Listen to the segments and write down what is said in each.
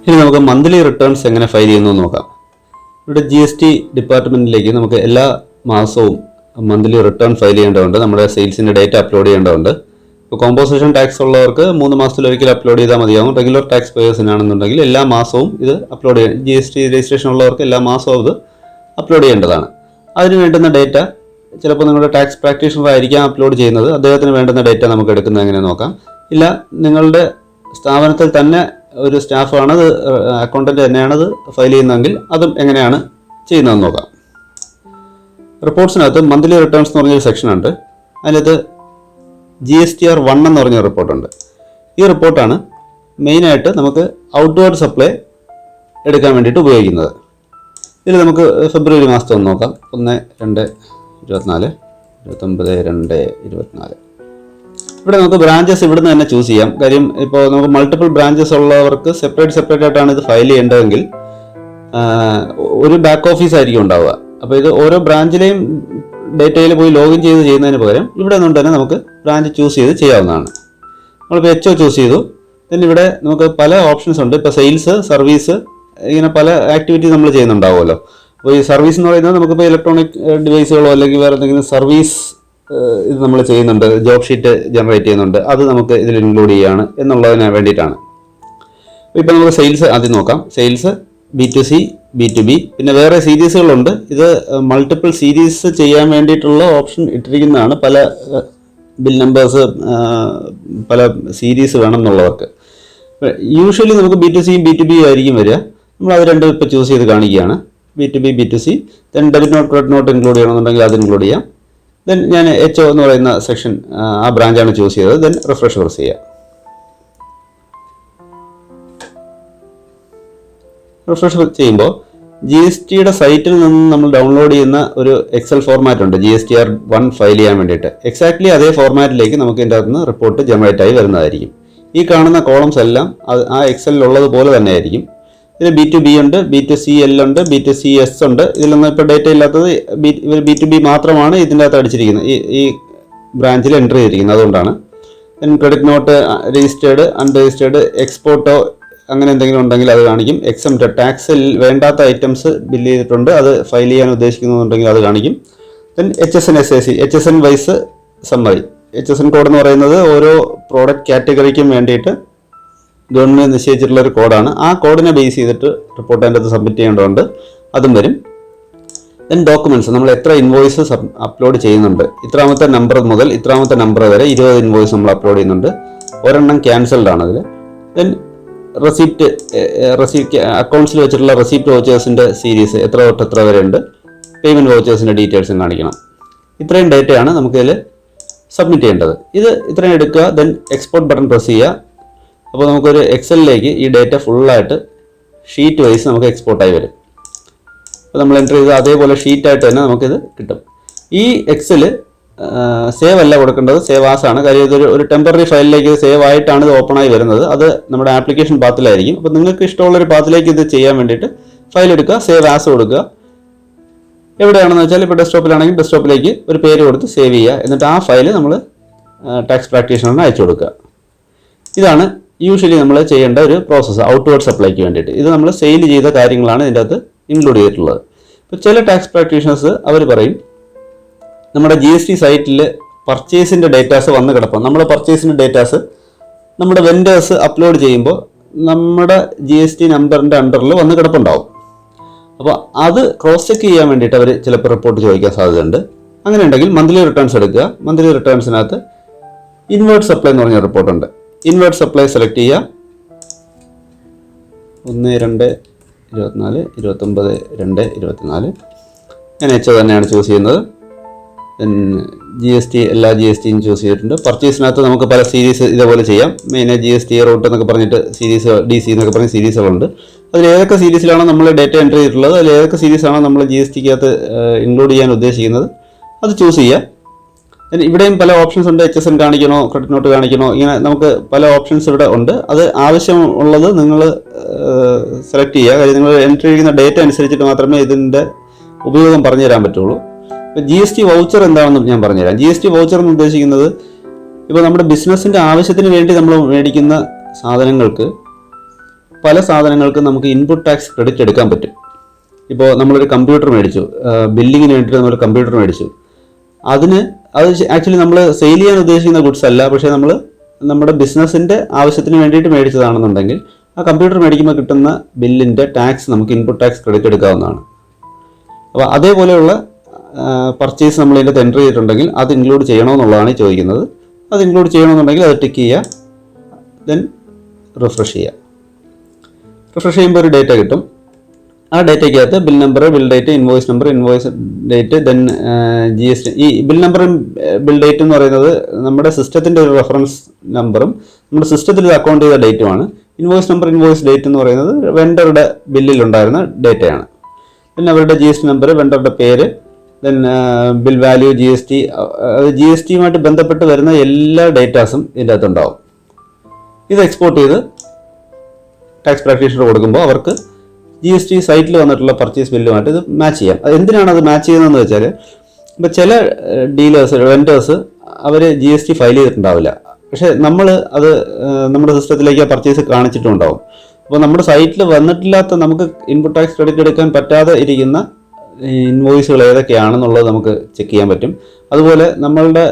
ഇനി നമുക്ക് monthly returns എങ്ങനെ ഫയൽ ചെയ്യുന്നു നോക്കാം. ഇവിടെ GST ഡിപ്പാർട്ട്മെന്റിലേക്ക് നമുക്ക് എല്ലാ മാസവും മന്ത്ലി റിട്ടേൺ ഫയൽ ചെയ്യേണ്ടതുണ്ട്. നമ്മുടെ സെയിൽസിന്റെ ഡേറ്റ അപ്ലോഡ് ചെയ്യേണ്ടതുണ്ട്. ഇപ്പോൾ കോമ്പോസിഷൻ ടാക്സ് ഉള്ളവർക്ക് 3 മാസത്തിലൊരിക്കൽ അപ്ലോഡ് ചെയ്താൽ മതിയാകും. റെഗുലർ ടാക്സ് പേയേഴ്സിനാണെന്നുണ്ടെങ്കിൽ എല്ലാ മാസവും ഇത് അപ്ലോഡ് ചെയ്യാം. GST രജിസ്ട്രേഷൻ ഉള്ളവർക്ക് എല്ലാ മാസവും ഇത് അപ്ലോഡ് ചെയ്യേണ്ടതാണ്. അതിന് വേണ്ടുന്ന ഡേറ്റ ചിലപ്പോൾ നിങ്ങളുടെ ടാക്സ് പ്രാക്ടീഷണർ ആയിരിക്കാം അപ്ലോഡ് ചെയ്യുന്നത്. അദ്ദേഹത്തിന് വേണ്ടുന്ന ഡേറ്റ നമുക്ക് എടുക്കുന്നത് എങ്ങനെ നോക്കാം. ഇല്ല, നിങ്ങളുടെ സ്ഥാപനത്തിൽ തന്നെ ഒരു സ്റ്റാഫാണ് അത്, അക്കൗണ്ടന്റ് തന്നെയാണ് അത് ഫയൽ ചെയ്യുന്നതെങ്കിൽ അതും എങ്ങനെയാണ് ചെയ്യുന്നതെന്ന് നോക്കാം. റിപ്പോർട്ട്സിനകത്ത് മന്ത്ലി റിട്ടേൺസ് എന്ന് പറഞ്ഞൊരു സെക്ഷൻ ഉണ്ട്. അതിനകത്ത് GSTR 1 എന്ന് പറഞ്ഞ റിപ്പോർട്ടുണ്ട്. ഈ റിപ്പോർട്ടാണ് മെയിനായിട്ട് നമുക്ക് ഔട്ട്വേർഡ് സപ്ലൈ എടുക്കാൻ വേണ്ടിയിട്ട് ഉപയോഗിക്കുന്നത്. ഇതിൽ നമുക്ക് ഫെബ്രുവരി മാസത്തെ ഒന്ന് നോക്കാം. 1/2/24, 29/2/24. ഇവിടെ നമുക്ക് ബ്രാഞ്ചസ് ഇവിടുന്ന് തന്നെ ചൂസ് ചെയ്യാം. കാര്യം ഇപ്പോൾ നമുക്ക് മൾട്ടിപ്പിൾ ബ്രാഞ്ചസ് ഉള്ളവർക്ക് സെപ്പറേറ്റ് ആയിട്ടാണ് ഇത് ഫയൽ ചെയ്യേണ്ടതെങ്കിൽ ഒരു ബാക്ക് ഓഫീസ് ആയിരിക്കും ഉണ്ടാവുക. അപ്പോൾ ഇത് ഓരോ ബ്രാഞ്ചിലെയും ഡേറ്റയിൽ പോയി ലോഗിൻ ചെയ്ത് ചെയ്യുന്നതിന് പകരം ഇവിടെ നിന്നുകൊണ്ട് തന്നെ നമുക്ക് ബ്രാഞ്ച് ചൂസ് ചെയ്ത് ചെയ്യാവുന്നതാണ്. നമ്മളിപ്പോൾ HO ചൂസ് ചെയ്തു. then ഇവിടെ നമുക്ക് പല ഓപ്ഷൻസ് ഉണ്ട്. ഇപ്പോൾ സെയിൽസ്, സർവീസ്, ഇങ്ങനെ പല ആക്ടിവിറ്റി നമ്മൾ ചെയ്യുന്നുണ്ടാവുമല്ലോ. അപ്പോൾ ഈ സർവീസ് എന്ന് പറയുന്നത് നമുക്കിപ്പോൾ ഇലക്ട്രോണിക് ഡിവൈസുകളോ അല്ലെങ്കിൽ വേറെ എന്തെങ്കിലും സർവീസ് ഇത് നമ്മൾ ചെയ്യുന്നുണ്ട്, ജോബ് ഷീറ്റ് ജനറേറ്റ് ചെയ്യുന്നുണ്ട്, അത് നമുക്ക് ഇതിൽ ഇൻക്ലൂഡ് ചെയ്യുകയാണ് എന്നുള്ളതിന് വേണ്ടിയിട്ടാണ്. ഇപ്പോൾ നമുക്ക് സെയിൽസ് ആദ്യം നോക്കാം. സെയിൽസ് B2C, B2B, പിന്നെ വേറെ സീരീസുകളുണ്ട്. ഇത് മൾട്ടിപ്പിൾ സീരീസ് ചെയ്യാൻ വേണ്ടിയിട്ടുള്ള ഓപ്ഷൻ ഇട്ടിരിക്കുന്നതാണ്. പല ബിൽ നമ്പേഴ്സ്, പല സീരീസ് വേണം എന്നുള്ളവർക്ക്. യൂഷ്വലി നമുക്ക് B2Cയും B2B ആയിരിക്കും വരിക. നമ്മൾ അത് രണ്ടും ഇപ്പോൾ ചൂസ് ചെയ്ത് കാണിക്കുകയാണ്. B2B, B2C, then debit not, credit note include ചെയ്യണമെന്നുണ്ടെങ്കിൽ അത് ഇൻക്ലൂഡ് ചെയ്യാം. ദെൻ ഞാൻ HO എന്ന് പറയുന്ന സെക്ഷൻ, ആ ബ്രാഞ്ചാണ് ചൂസ് ചെയ്തത്. ദെൻ റിഫ്രഷ് പ്രസ് ചെയ്യുക. റിഫ്രഷ് ചെയ്യുമ്പോൾ GSTയുടെ സൈറ്റിൽ നിന്ന് നമ്മൾ ഡൗൺലോഡ് ചെയ്യുന്ന ഒരു എക്സൽ ഫോർമാറ്റ് ഉണ്ട് GSTR 1 ഫയൽ ചെയ്യാൻ വേണ്ടിയിട്ട്. എക്സാക്ട്ലി അതേ ഫോർമാറ്റിലേക്ക് നമുക്ക് ഇതിൻ്റെ അകത്തുനിന്ന് റിപ്പോർട്ട് ജനറേറ്റ് ആയി വരുന്നതായിരിക്കും. ഈ കാണുന്ന കോളംസ് എല്ലാം ആ എക്സലിൽ ഉള്ളതുപോലെ തന്നെ ആയിരിക്കും. ഇതിൽ B2B ഉണ്ട്, B2CL ഉണ്ട്, B2CS ഉണ്ട്. ഇതിലൊന്നും ഇപ്പോൾ ഡേറ്റ ഇല്ലാത്തത് B2B മാത്രമാണ് ഇതിൻ്റെ അകത്ത് അടിച്ചിരിക്കുന്നത്, ഈ ബ്രാഞ്ചിൽ എൻ്റർ ചെയ്തിരിക്കുന്നത്. അതുകൊണ്ടാണ്. Then credit note registered, unregistered, എക്സ്പോർട്ടോ അങ്ങനെ എന്തെങ്കിലും ഉണ്ടെങ്കിൽ അത് കാണിക്കും. എക്സംപ്റ്റ്, ടാക്സിൽ വേണ്ടാത്ത ഐറ്റംസ് ബില്ല് ചെയ്തിട്ടുണ്ട്, അത് ഫയൽ ചെയ്യാൻ ഉദ്ദേശിക്കുന്നുണ്ടെങ്കിൽ അത് കാണിക്കും. Then HSN SAC, HSN wise summary. HSN code എന്ന് പറയുന്നത് ഓരോ പ്രോഡക്റ്റ് കാറ്റഗറിക്കും വേണ്ടിയിട്ട് ഗവൺമെൻറ് നിശ്ചയിച്ചിട്ടുള്ള ഒരു കോഡാണ്. ആ കോഡിനെ ബേസ് ചെയ്തിട്ട് റിപ്പോർട്ട് അതിൻ്റെ അകത്ത് സബ്മിറ്റ് ചെയ്യേണ്ടതുണ്ട്, അതും വരും. ദെൻ ഡോക്യുമെൻറ്റ്സ്, നമ്മൾ എത്ര ഇൻവോയ്സ് അപ്ലോഡ് ചെയ്യുന്നുണ്ട്, ഇത്രാമത്തെ നമ്പർ മുതൽ ഇത്രാമത്തെ നമ്പർ വരെ 20 ഇൻവോയ്സ് നമ്മൾ അപ്ലോഡ് ചെയ്യുന്നുണ്ട്. ഒരെണ്ണം ക്യാൻസൽഡ് ആണ് അതിൽ. ദെൻ റെസിപ്റ്റ് അക്കൗണ്ട്സിൽ വെച്ചിട്ടുള്ള റെസിപ്റ്റ് വൗച്ചേഴ്സിൻ്റെ സീരീസ് എത്ര തൊട്ട് എത്ര വരെ ഉണ്ട്, പേയ്മെൻറ്റ് വൗച്ചേഴ്സിൻ്റെ ഡീറ്റെയിൽസും കാണിക്കണം. ഇത്രയും ഡേറ്റയാണ് നമുക്കിതിൽ സബ്മിറ്റ് ചെയ്യേണ്ടത്. ഇത് ഇത്രയും എടുക്കുക. ദെൻ എക്സ്പോർട്ട് ബട്ടൺ പ്രസ് ചെയ്യുക. അപ്പോൾ നമുക്കൊരു എക്സലിലേക്ക് ഈ ഡേറ്റ ഫുള്ളായിട്ട് ഷീറ്റ് വൈസ് നമുക്ക് എക്സ്പോർട്ടായി വരും. അപ്പോൾ നമ്മൾ എൻ്റർ ചെയ്ത് അതേപോലെ ഷീറ്റായിട്ട് തന്നെ നമുക്കിത് കിട്ടും. ഈ എക്സൽ സേവ് അല്ല കൊടുക്കേണ്ടത്, സേവ് ആസ് ആണ്. കാര്യം ഇതൊരു ടെമ്പററി ഫയലിലേക്ക് സേവ് ആയിട്ടാണ് ഇത് ഓപ്പൺ ആയി വരുന്നത്. അത് നമ്മുടെ ആപ്ലിക്കേഷൻ പാത്തിലായിരിക്കും. അപ്പോൾ നിങ്ങൾക്ക് ഇഷ്ടമുള്ളൊരു പാത്തിലേക്ക് ഇത് ചെയ്യാൻ വേണ്ടിയിട്ട് ഫയൽ എടുക്കുക, സേവ് ആസ് കൊടുക്കുക. എവിടെയാണെന്ന് വെച്ചാൽ ഇപ്പോൾ ഡെസ്ക്ടോപ്പിലാണെങ്കിൽ ഡെസ്ക്ടോപ്പിലേക്ക് ഒരു പേര് കൊടുത്ത് സേവ് ചെയ്യുക. എന്നിട്ട് ആ ഫയൽ നമ്മൾ ടാക്സ് പ്രാക്ടീഷണറിന് അയച്ചു കൊടുക്കുക. ഇതാണ് യൂഷ്വലി നമ്മൾ ചെയ്യേണ്ട ഒരു പ്രോസസ്സ് ഔട്ട്വേർഡ് സപ്ലൈക്ക് വേണ്ടിയിട്ട്. ഇത് നമ്മൾ സെയിൽ ചെയ്ത കാര്യങ്ങളാണ് ഇതിൻ്റെ അകത്ത് ഇൻക്ലൂഡ് ചെയ്തിട്ടുള്ളത്. ഇപ്പോൾ ചില ടാക്സ് പ്രാക്ടീഷണേഴ്സ് അവർ പറയും നമ്മുടെ GST സൈറ്റിൽ പർച്ചേസിൻ്റെ ഡേറ്റാസ് വന്ന് കിടപ്പം. നമ്മുടെ പർച്ചേസിൻ്റെ ഡേറ്റാസ് നമ്മുടെ വെൻഡേഴ്സ് അപ്ലോഡ് ചെയ്യുമ്പോൾ നമ്മുടെ GST നമ്പറിൻ്റെ അണ്ടറിൽ വന്ന് കിടപ്പുണ്ടാവും. അപ്പോൾ അത് ക്രോസ് ചെക്ക് ചെയ്യാൻ വേണ്ടിയിട്ട് അവർ ചിലപ്പോൾ റിപ്പോർട്ട് ചോദിക്കാൻ സാധ്യതയുണ്ട്. അങ്ങനെ ഉണ്ടെങ്കിൽ മന്ത്ലി റിട്ടേൺസ് എടുക്കുക. മന്ത്ലി റിട്ടേൺസിനകത്ത് ഇൻവേർട്ട് സപ്ലൈ എന്ന് പറഞ്ഞ റിപ്പോർട്ടുണ്ട്. ഇൻവേർട്ട് സപ്ലൈ സെലക്ട് ചെയ്യുക. 1/2/24, 29/2/24. ഞാൻ HO തന്നെയാണ് ചൂസ് ചെയ്യുന്നത്. ദെൻ GST എല്ലാ GSTയും ചൂസ് ചെയ്തിട്ടുണ്ട്. പർച്ചേസിനകത്ത് നമുക്ക് പല സീരീസ് ഇതേപോലെ ചെയ്യാം. മെയിനായി GST റൂട്ട് എന്നൊക്കെ പറഞ്ഞിട്ട് സീരീസ്, DC എന്നൊക്കെ പറഞ്ഞ സീരീസുകളുണ്ട്. അതിൽ ഏതൊക്കെ സീരീസിലാണോ നമ്മൾ ഡേറ്റ എൻ്റർ ചെയ്തിട്ടുള്ളത്, അതിൽ ഏതൊക്കെ സീരീസാണോ നമ്മൾ GSTക്കകത്ത് ഇൻക്ലൂഡ് ചെയ്യാൻ ഉദ്ദേശിക്കുന്നത് അത് ചൂസ് ചെയ്യുക. ഇവിടെയും പല ഓപ്ഷൻസ് ഉണ്ട്. HSN കാണിക്കണോ, ക്രെഡിറ്റ് നോട്ട് കാണിക്കണോ, ഇങ്ങനെ നമുക്ക് പല ഓപ്ഷൻസ് ഇവിടെ ഉണ്ട്. അത് ആവശ്യമുള്ളത് നിങ്ങൾ സെലക്ട് ചെയ്യുക. കാര്യം നിങ്ങൾ എൻ്റർ ചെയ്യുന്ന ഡേറ്റ അനുസരിച്ചിട്ട് മാത്രമേ ഇതിൻ്റെ ഉപയോഗം പറഞ്ഞു തരാൻ പറ്റുള്ളൂ. ഇപ്പോൾ GST വൗച്ചർ എന്താണെന്ന് ഞാൻ പറഞ്ഞുതരാം. GST വൗച്ചർ എന്ന് ഉദ്ദേശിക്കുന്നത് ഇപ്പോൾ നമ്മുടെ ബിസിനസ്സിൻ്റെ ആവശ്യത്തിന് വേണ്ടി നമ്മൾ മേടിക്കുന്ന സാധനങ്ങൾക്ക് പല സാധനങ്ങൾക്കും നമുക്ക് ഇൻപുട്ട് ടാക്സ് ക്രെഡിറ്റ് എടുക്കാൻ പറ്റും. ഇപ്പോൾ നമ്മളൊരു കമ്പ്യൂട്ടർ മേടിച്ചു, ബില്ലിങ്ങിന് വേണ്ടിയിട്ട് നമ്മളൊരു കമ്പ്യൂട്ടർ മേടിച്ചു. അത് ആക്ച്വലി നമ്മൾ സെയിൽ ചെയ്യാൻ ഉദ്ദേശിക്കുന്ന ഗുഡ്സ് അല്ല, പക്ഷേ നമ്മൾ നമ്മുടെ ബിസിനസ്സിൻ്റെ ആവശ്യത്തിന് വേണ്ടിയിട്ട് മേടിച്ചതാണെന്നുണ്ടെങ്കിൽ ആ കമ്പ്യൂട്ടർ മേടിക്കുമ്പോൾ കിട്ടുന്ന ബില്ലിൻ്റെ ടാക്സ് നമുക്ക് ഇൻപുട്ട് ടാക്സ് ക്രെഡിറ്റ് എടുക്കാവുന്നതാണ്. അപ്പോൾ അതേപോലെയുള്ള പർച്ചേസ് നമ്മൾ ഇതിൻ്റെ എൻട്രി ചെയ്തിട്ടുണ്ടെങ്കിൽ അത് ഇൻക്ലൂഡ് ചെയ്യണമെന്നുള്ളതാണ് ചോദിക്കുന്നത്. അത് ഇൻക്ലൂഡ് ചെയ്യണമെന്നുണ്ടെങ്കിൽ അത് ടിക്ക് ചെയ്യുക, ദെൻ റിഫ്രഷ് ചെയ്യുക. റിഫ്രഷ് ചെയ്യുമ്പോൾ ഒരു ഡേറ്റ കിട്ടും. ആ ഡേറ്റയ്ക്കകത്ത് bill number, bill date, invoice number, invoice date, then GST. ഈ ബിൽ നമ്പറും ബിൽ ഡേറ്റ് എന്ന് പറയുന്നത് നമ്മുടെ സിസ്റ്റത്തിൻ്റെ ഒരു റെഫറൻസ് നമ്പറും നമ്മുടെ സിസ്റ്റത്തിൽ ഇത് അക്കൗണ്ട് ചെയ്ത ഡേറ്റുമാണ്. ഇൻവോയ്സ് നമ്പർ, ഇൻവോയ്സ് ഡേറ്റ് എന്ന് പറയുന്നത് വെണ്ടറുടെ ബില്ലിലുണ്ടായിരുന്ന ഡേറ്റയാണ്. പിന്നെ അവരുടെ GST നമ്പർ, വെണ്ടറുടെ പേര്, ദെൻ ബിൽ വാല്യൂ, GSTയുമായിട്ട് ബന്ധപ്പെട്ട് വരുന്ന എല്ലാ ഡേറ്റാസും ഇതിൻ്റെ അകത്തുണ്ടാവും. ഇത് എക്സ്പോർട്ട് ചെയ്ത് ടാക്സ് പ്രാക്ടീഷണർ കൊടുക്കുമ്പോൾ അവർക്ക് GST സൈറ്റിൽ വന്നിട്ടുള്ള പർച്ചേസ് ബില്ലുമായിട്ട് ഇത് മാച്ച് ചെയ്യാം. അത് എന്തിനാണ് അത് മാച്ച് ചെയ്യുന്നതെന്ന് വെച്ചാൽ, ഇപ്പോൾ ചില വെൻഡേഴ്സ് അവർ GST ഫയൽ ചെയ്തിട്ടുണ്ടാവില്ല, പക്ഷേ നമ്മൾ അത് നമ്മുടെ സിസ്റ്റത്തിലേക്ക് ആ പർച്ചേസ് കാണിച്ചിട്ടുണ്ടാവും. അപ്പോൾ നമ്മുടെ സൈറ്റിൽ വന്നിട്ടില്ലാത്ത, നമുക്ക് ഇൻപുട്ട് ടാക്സ് ക്രെഡിറ്റ് എടുക്കാൻ പറ്റാതെ ഇരിക്കുന്ന ഇൻവോയ്സുകൾ ഏതൊക്കെയാണെന്നുള്ളത് നമുക്ക് ചെക്ക് ചെയ്യാൻ പറ്റും. അതുപോലെ നമ്മളുടെ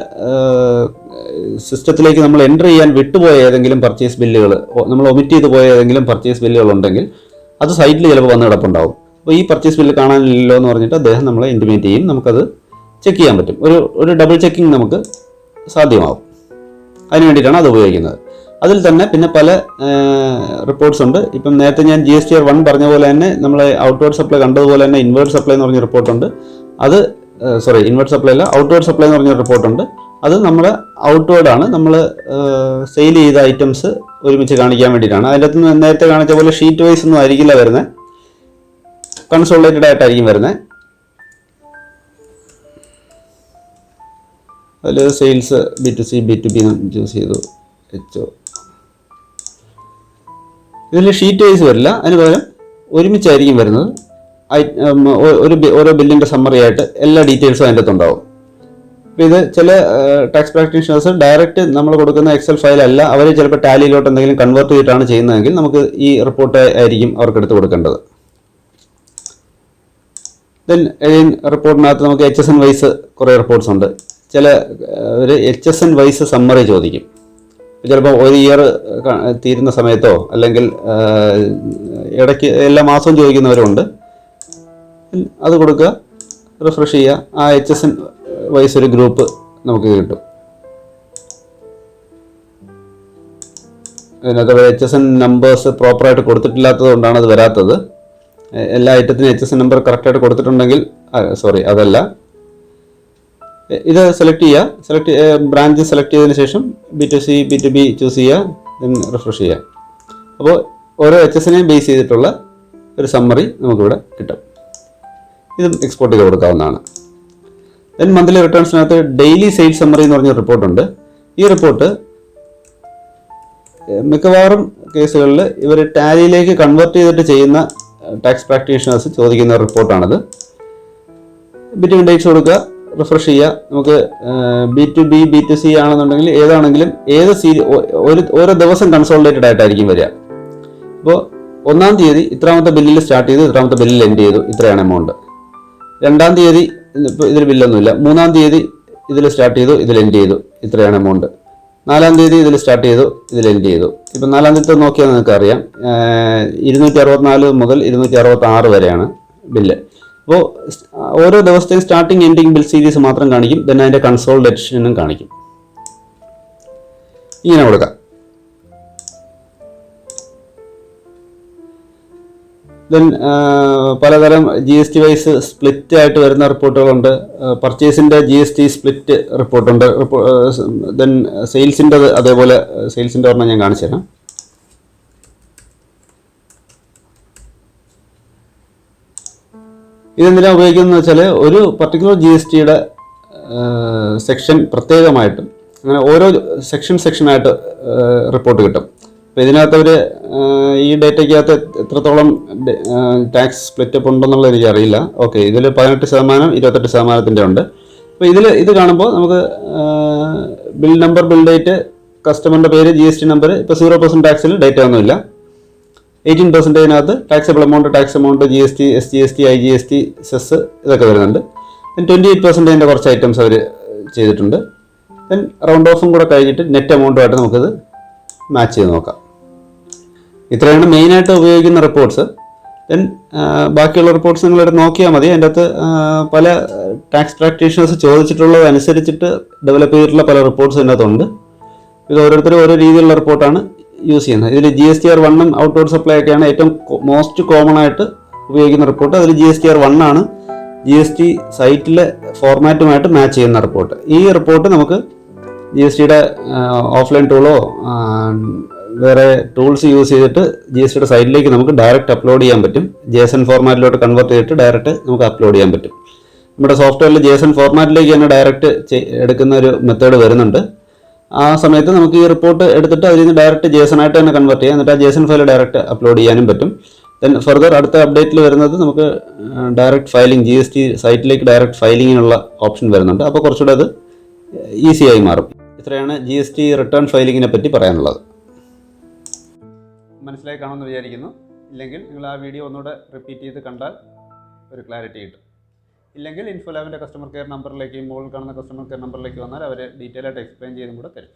സിസ്റ്റത്തിലേക്ക് നമ്മൾ എൻ്റർ ചെയ്യാൻ വിട്ടുപോയ ഏതെങ്കിലും പർച്ചേസ് ബില്ലുകൾ, നമ്മൾ ഒമിറ്റ് ചെയ്ത് പോയ ഏതെങ്കിലും പർച്ചേസ് ബില്ലുകൾ ഉണ്ടെങ്കിൽ അത് സൈറ്റിൽ ചിലപ്പോൾ വന്ന് കിടപ്പുണ്ടാവും. അപ്പോൾ ഈ പർച്ചേസ് ബില്ല് കാണാനില്ലല്ലോ എന്ന് പറഞ്ഞിട്ട് അദ്ദേഹം നമ്മളെ ഇൻറ്റിമേറ്റ് ചെയ്യും. നമുക്കത് ചെക്ക് ചെയ്യാൻ പറ്റും. ഒരു ഡബിൾ ചെക്കിങ് നമുക്ക് സാധ്യമാവും. അതിന് വേണ്ടിയിട്ടാണ് അത് ഉപയോഗിക്കുന്നത്. അതിൽ തന്നെ പിന്നെ പല റിപ്പോർട്ട്സ് ഉണ്ട്. ഇപ്പം നേരത്തെ ഞാൻ GSTR 1 പറഞ്ഞ പോലെ തന്നെ നമ്മൾ ഔട്ട്വേർഡ് സപ്ലൈ കണ്ടതുപോലെ തന്നെ ഇൻവേർട്ട് സപ്ലൈ എന്ന് പറഞ്ഞ റിപ്പോർട്ടുണ്ട്. അത് ഇൻവേർട്ട് സപ്ലൈ അല്ല, ഔട്ട്വേർഡ് സപ്ലൈ എന്ന് പറഞ്ഞ റിപ്പോർട്ടുണ്ട്. അത് നമ്മുടെ ഔട്ട്വേർഡാണ്, നമ്മൾ സെയിൽ ചെയ്ത ഐറ്റംസ് ഒരുമിച്ച് കാണിക്കാൻ വേണ്ടിയിട്ടാണ്. അതിൻ്റെ അകത്ത് നേരത്തെ കാണിച്ച പോലെ ഷീറ്റ് വൈസ് ഒന്നും ആയിരിക്കില്ല വരുന്നത്, കൺസോളിഡേറ്റഡ് ആയിട്ടായിരിക്കും വരുന്നത്. അതിൽ സെയിൽസ് B2C, B2B ചൂസ് ചെയ്തു, HO. ഇതിൽ ഷീറ്റ് വൈസ് വരില്ല, അതിന് പകരം ഒരുമിച്ചായിരിക്കും വരുന്നത്. ഓരോ ബില്ലിൻ്റെ സമ്മറി ആയിട്ട് എല്ലാ ഡീറ്റെയിൽസും അതിൻ്റെ അകത്തുണ്ടാവും. അപ്പോൾ ഇത് ചില ടാക്സ് പ്രാക്ടീഷണേഴ്സ് ഡയറക്റ്റ് നമ്മൾ കൊടുക്കുന്ന എക്സൽ ഫയൽ അല്ല, അവർ ചിലപ്പോൾ ടാലിയിലോട്ട് എന്തെങ്കിലും കൺവേർട്ട് ചെയ്തിട്ടാണ് ചെയ്യുന്നതെങ്കിൽ നമുക്ക് ഈ റിപ്പോർട്ട് ആയിരിക്കും അവർക്ക് എടുത്ത് കൊടുക്കേണ്ടത്. ദെൻ റിപ്പോർട്ടിനകത്ത് നമുക്ക് HSN വൈസ് കുറേ റിപ്പോർട്ട്സ് ഉണ്ട്. ചില ഒരു HSN വൈസ് സമ്മറി ചോദിക്കും. ചിലപ്പോൾ ഒരു ഇയർ തീരുന്ന സമയത്തോ അല്ലെങ്കിൽ ഇടയ്ക്ക് എല്ലാ മാസവും ചോദിക്കുന്നവരുണ്ട്. അത് കൊടുക്കുക, റിഫ്രഷ് ചെയ്യുക, ആ HSN വൈസ് ഒരു ഗ്രൂപ്പ് നമുക്ക് കിട്ടും. അതിനകത്ത് HSN നമ്പേഴ്സ് പ്രോപ്പറായിട്ട് കൊടുത്തിട്ടില്ലാത്തത് കൊണ്ടാണ് അത് വരാത്തത്. എല്ലാ ഐറ്റത്തിനും HSN നമ്പർ കറക്റ്റായിട്ട് കൊടുത്തിട്ടുണ്ടെങ്കിൽ അതല്ല. ഇത് സെലക്ട് ചെയ്യുക, ബ്രാഞ്ച് സെലക്ട് ചെയ്തതിന് ശേഷം B2C, B2B ചൂസ് ചെയ്യുക, ദെൻ റിഫ്രഷ് ചെയ്യുക. അപ്പോൾ ഓരോ HSNനെയും ബേസ് ചെയ്തിട്ടുള്ള ഒരു സമ്മറി നമുക്കിവിടെ കിട്ടും. ഇതും എക്സ്പോർട്ട് ചെയ്ത് കൊടുക്കാവുന്നതാണ്. ദെൻ മന്ത്ലി റിട്ടേൺസിനകത്ത് ഡെയിലി സെയിൽസ് സമ്മറി എന്ന് പറഞ്ഞ റിപ്പോർട്ടുണ്ട്. ഈ റിപ്പോർട്ട് മിക്കവാറും കേസുകളിൽ ഇവർ ടാലിയിലേക്ക് കൺവേർട്ട് ചെയ്തിട്ട് ചെയ്യുന്ന ടാക്സ് പ്രാക്ടീഷണേഴ്സ് ചോദിക്കുന്ന റിപ്പോർട്ടാണിത്. ബിറ്റ്വീൻ ഡേറ്റ്സ് കൊടുക്കുക, റിഫ്രഷ് ചെയ്യുക. നമുക്ക് B2B, B2C ആണെന്നുണ്ടെങ്കിൽ ഏതാണെങ്കിലും ഓരോ ദിവസം കൺസോളിഡേറ്റഡ് ആയിട്ടായിരിക്കും വരിക. അപ്പോൾ 1-ാം തീയതി ഇത്രാമത്തെ ബില്ലിൽ സ്റ്റാർട്ട് ചെയ്തു, ഇത്രാമത്തെ ബില്ലിൽ എൻഡ് ചെയ്തു, ഇത്രയാണ് എമൗണ്ട്. 2-ാം തീയതി ഇപ്പോൾ ഇതിൽ ബില്ലൊന്നുമില്ല, 3-ാം തീയതി ഇതിൽ സ്റ്റാർട്ട് ചെയ്തു, ഇതിൽ എൻഡ് ചെയ്തു, ഇത്രയാണ് എമൗണ്ട്. 4-ാം തീയതി ഇതിൽ സ്റ്റാർട്ട് ചെയ്തു, ഇതിൽ എൻഡ് ചെയ്തു. ഇപ്പം 4-ാം തീയതി നോക്കിയാൽ നിങ്ങൾക്ക് അറിയാം 264 മുതൽ 266 വരെയാണ് ബില്ല്. അപ്പോൾ ഓരോ ദിവസത്തെയും സ്റ്റാർട്ടിങ് എൻഡിങ് ബിൽ സീരീസ് മാത്രം കാണിക്കും, then അതിൻ്റെ കൺസോളിഡേഷനും കാണിക്കും. ഇങ്ങനെ കൊടുക്കാം. ദെൻ പലതരം GST വൈസ് സ്പ്ലിറ്റ് ആയിട്ട് വരുന്ന റിപ്പോർട്ടുകളുണ്ട്. പർച്ചേസിൻ്റെ GST സ്പ്ലിറ്റ് റിപ്പോർട്ടുണ്ട്. ദെൻ സെയിൽസിൻ്റെ അതേപോലെ സെയിൽസിൻ്റെ ഒരെണ്ണം ഞാൻ കാണിച്ചു തരാം. ഇതെന്തിനാണ് ഉപയോഗിക്കുന്നതെന്ന് വെച്ചാൽ ഒരു പർട്ടിക്കുലർ GSTയുടെ സെക്ഷൻ പ്രത്യേകമായിട്ട് അങ്ങനെ ഓരോ സെക്ഷനായിട്ട് റിപ്പോർട്ട് കിട്ടും. അപ്പോൾ ഇതിനകത്ത് അവർ ഈ ഡേറ്റയ്ക്കകത്ത് എത്രത്തോളം ടാക്സ് സ്പ്ലിറ്റപ്പ് ഉണ്ടെന്നുള്ള എനിക്കറിയില്ല. ഓക്കെ, ഇതിൽ 18%, 28% ഉണ്ട്. അപ്പോൾ ഇത് കാണുമ്പോൾ നമുക്ക് ബിൽ നമ്പർ, ബിൽ ഡേറ്റ്, കസ്റ്റമറിൻ്റെ പേര്, GST നമ്പർ. ഇപ്പോൾ 0% ടാക്സിൽ ഡേറ്റ ഒന്നുമില്ല. 18%-നകത്ത് taxable amount, GST, SGST, IGST, cess ഇതൊക്കെ വരുന്നുണ്ട്. ദെൻ 28%-ൻ്റെ കുറച്ച് ഐറ്റംസ് അവർ ചെയ്തിട്ടുണ്ട്. ദെൻ റൗണ്ട് ഓഫും കൂടെ കഴിഞ്ഞിട്ട് നെറ്റ് എമൗണ്ടുമായിട്ട് നമുക്കിത് മാച്ച് ചെയ്ത് നോക്കാം. ഇത്രയാണ് മെയിനായിട്ട് ഉപയോഗിക്കുന്ന റിപ്പോർട്ട്സ്. ദെൻ ബാക്കിയുള്ള റിപ്പോർട്ട്സ് നിങ്ങളെടുത്ത് നോക്കിയാൽ മതി. അതിൻ്റെ അകത്ത് പല ടാക്സ് പ്രാക്ടീഷണേഴ്സ് ചോദിച്ചിട്ടുള്ളത് അനുസരിച്ചിട്ട് ഡെവലപ്പ് ചെയ്തിട്ടുള്ള പല റിപ്പോർട്ട്സ് ഇതിൻ്റെ അകത്തുണ്ട്. ഇത് ഓരോരുത്തരും ഓരോ രീതിയിലുള്ള റിപ്പോർട്ടാണ് യൂസ് ചെയ്യുന്നത്. ഇതിൽ GSTR 1-ഉം ഔട്ട്വേർഡ് സപ്ലൈ ഒക്കെയാണ് ഏറ്റവും മോസ്റ്റ് കോമൺ ആയിട്ട് ഉപയോഗിക്കുന്ന റിപ്പോർട്ട്. അതിൽ GSTR 1 ആണ് GST സൈറ്റിലെ ഫോർമാറ്റുമായിട്ട് മാച്ച് ചെയ്യുന്ന റിപ്പോർട്ട്. ഈ റിപ്പോർട്ട് നമുക്ക് GSTയുടെ ഓഫ്ലൈൻ ടൂളോ വേറെ ടൂൾസ് യൂസ് ചെയ്തിട്ട് GSTയുടെ സൈറ്റിലേക്ക് നമുക്ക് ഡയറക്റ്റ് അപ്ലോഡ് ചെയ്യാൻ പറ്റും. JSON ഫോർമാറ്റിലോട്ട് കൺവേർട്ട് ചെയ്തിട്ട് ഡയറക്റ്റ് നമുക്ക് അപ്ലോഡ് ചെയ്യാൻ പറ്റും. നമ്മുടെ സോഫ്റ്റ്വെയറിൽ JSON ഫോർമാറ്റിലേക്ക് തന്നെ ഡയറക്റ്റ് എടുക്കുന്ന ഒരു മെത്തേഡ് വരുന്നുണ്ട്. ആ സമയത്ത് നമുക്ക് ഈ റിപ്പോർട്ട് എടുത്തിട്ട് അതിൽ നിന്ന് ഡയറക്റ്റ് JSON ആയിട്ട് തന്നെ കൺവേർട്ട് ചെയ്യാം. എന്നിട്ട് ആ JSON ഫയൽ ഡയറക്റ്റ് അപ്ലോഡ് ചെയ്യാനും പറ്റും. ദെൻ ഫർദർ അടുത്ത അപ്ഡേറ്റിൽ വരുന്നത് നമുക്ക് ഡയറക്റ്റ് ഫയലിംഗ്, GST സൈറ്റിലേക്ക് ഡയറക്റ്റ് ഫയലിങ്ങിനുള്ള ഓപ്ഷൻ വരുന്നുണ്ട്. അപ്പോൾ കുറച്ചുകൂടെ അത് ഈസി ആയി മാറും. ഇത്രയാണ് GST റിട്ടേൺ ഫയലിങ്ങിനെ പറ്റി പറയാനുള്ളത്. മനസ്സിലായി കാണുമെന്ന് വിചാരിക്കുന്നു. ഇല്ലെങ്കിൽ നിങ്ങൾ ആ വീഡിയോ ഒന്നുകൂടെ റിപ്പീറ്റ് ചെയ്ത് കണ്ടാൽ ഒരു ക്ലാരിറ്റി കിട്ടും. ഇല്ലെങ്കിൽ ഇൻഫോലാബിൻ്റെ കസ്റ്റമർ കെയർ നമ്പറിലേക്ക്, മുകളിൽ കാണുന്ന കസ്റ്റമർ കെയർ നമ്പറിലേക്ക് വന്നാൽ അവർ ഡീറ്റെയിൽ ആയിട്ട് എക്സ്പ്ലെയിൻ ചെയ്തും കൂടെ തരും.